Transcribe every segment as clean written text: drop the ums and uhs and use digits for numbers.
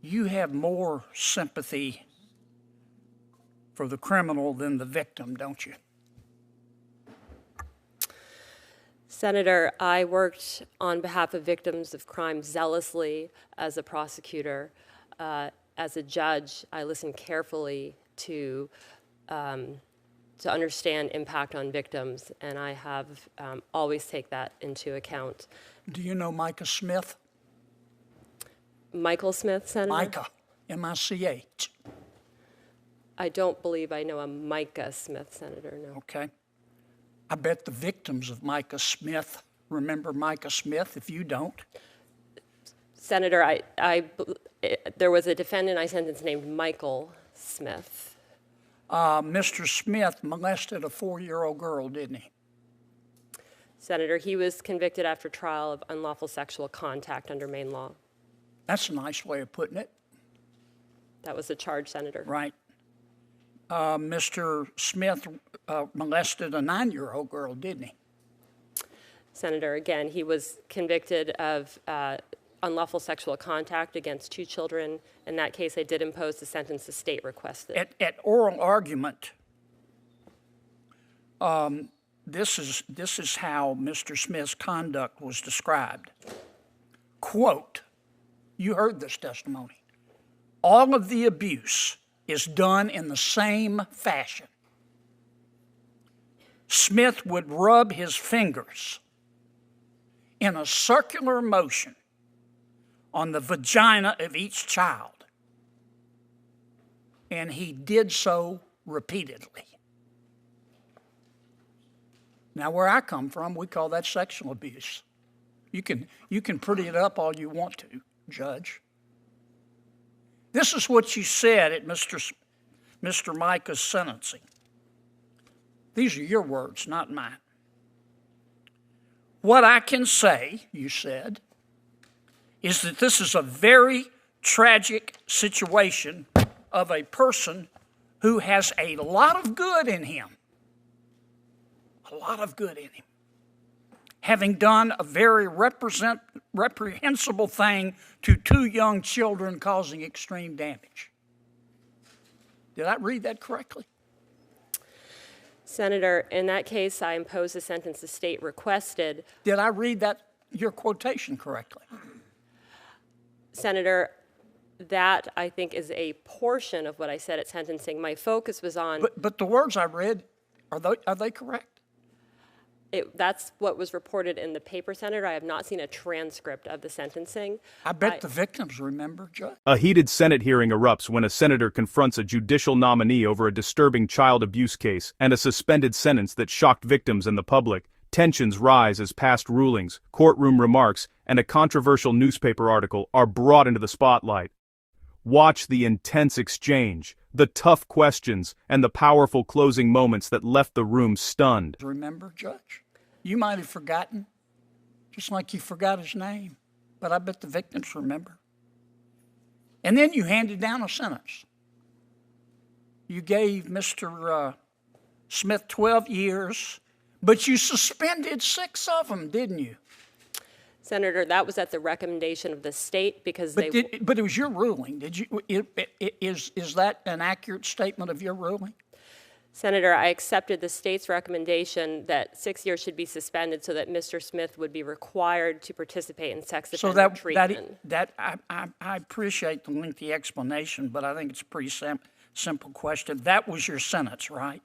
you have more sympathy for the criminal than the victim, don't you? Senator, I worked on behalf of victims of crime zealously as a prosecutor. As a judge, I listened carefully to understand impact on victims, and I have always take that into account. Do you know Micah Smith? Michael Smith, Senator? Micah, M-I-C-H. I don't believe I know a Micah Smith, Senator, no. Okay. I bet the victims of Micah Smith remember Micah Smith if you don't. Senator, there was a defendant I sentenced named Michael Smith. Mr. Smith molested a 4-year-old girl, didn't he? Senator, he was convicted after trial of unlawful sexual contact under Maine law. That's a nice way of putting it. That was the charge, Senator. Right. Mr. Smith molested a 9-year-old girl, didn't he? Senator, again, he was convicted of unlawful sexual contact against 2 children. In that case, I did impose the sentence the state requested. At oral argument, this is how Mr. Smith's conduct was described. Quote, you heard this testimony. All of the abuse is done in the same fashion. Smith would rub his fingers in a circular motion on the vagina of each child, and he did so repeatedly. Now, where I come from, we call that sexual abuse. You can pretty it up all you want to, Judge. This is what you said at Mr. Micah's sentencing. These are your words, not mine. What I can say, you said, is that this is a very tragic situation of a person who has a lot of good in him. A lot of good in him. Having done a very reprehensible thing to 2 young children, causing extreme damage. Did I read that correctly? Senator, in that case, I imposed the sentence the state requested. Did I read that, your quotation, correctly? Senator, that I think is a portion of what I said at sentencing. My focus was on... But the words I read, are they correct? That's what was reported in the paper, Senator. I have not seen a transcript of the sentencing. I bet the victims remember, Judge. A heated Senate hearing erupts when a senator confronts a judicial nominee over a disturbing child abuse case and a suspended sentence that shocked victims and the public. Tensions rise as past rulings, courtroom remarks, and a controversial newspaper article are brought into the spotlight. Watch the intense exchange, the tough questions, and the powerful closing moments that left the room stunned. Remember, Judge? You might have forgotten, just like you forgot his name, but I bet the victims remember. And then you handed down a sentence. You gave Mr. Smith 12 years, but you suspended 6 of them, didn't you? Senator, that was at the recommendation of the state because but it was your ruling. Is that an accurate statement of your ruling? Senator, I accepted the state's recommendation that 6 years should be suspended so that Mr. Smith would be required to participate in sex offender treatment. I appreciate the lengthy explanation, but I think it's a pretty simple question. That was your sentence, right?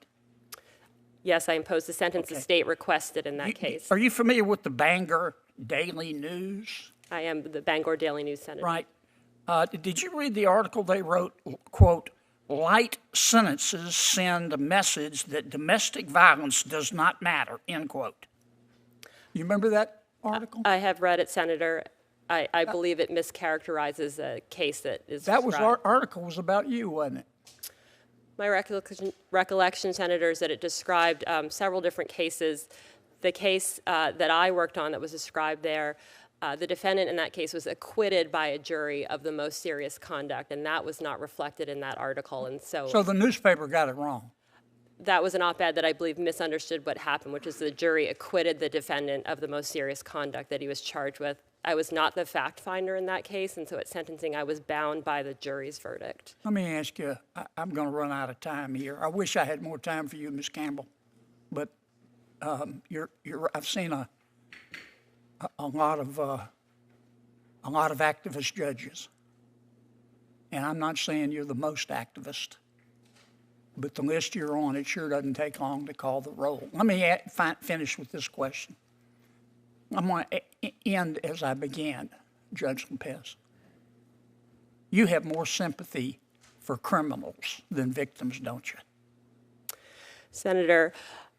Yes, I imposed the sentence the state requested in that case. Are you familiar with the Bangor Daily News? I am the Bangor Daily News, Senator. Right. Did you read the article they wrote, quote, light sentences send a message that domestic violence does not matter, end quote. You remember that article? I have read it, Senator. I believe it mischaracterizes a case that is That described. article was about you, wasn't it? My recollection, Senator, is that it described several different cases. The case that I worked on that was described there, the defendant in that case was acquitted by a jury of the most serious conduct, and that was not reflected in that article. And so the newspaper got it wrong. That was an op-ed that I believe misunderstood what happened, which is the jury acquitted the defendant of the most serious conduct that he was charged with. I was not the fact finder in that case, and so at sentencing I was bound by the jury's verdict. Let me ask you, I'm going to run out of time here. I wish I had more time for you, Ms. Campbell, but I've seen a lot of activist judges, and I'm not saying you're the most activist, but the list you're on, it sure doesn't take long to call the roll. Let me finish with this question. I'm going to end as I began, Judge Lopez. You have more sympathy for criminals than victims, don't you? Senator,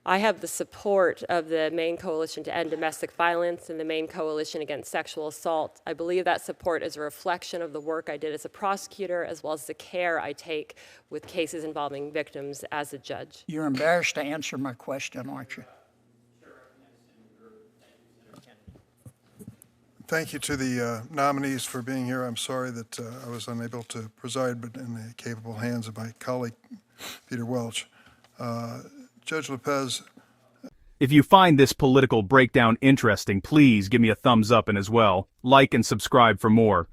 I have the support of the Maine Coalition to End Domestic Violence and the Maine Coalition Against Sexual Assault. I believe that support is a reflection of the work I did as a prosecutor, as well as the care I take with cases involving victims as a judge. You're embarrassed to answer my question, aren't you? Thank you to the nominees for being here. I'm sorry that I was unable to preside, but in the capable hands of my colleague, Peter Welch. Judge Lopez. If you find this political breakdown interesting, please give me a thumbs up and as well, like and subscribe for more.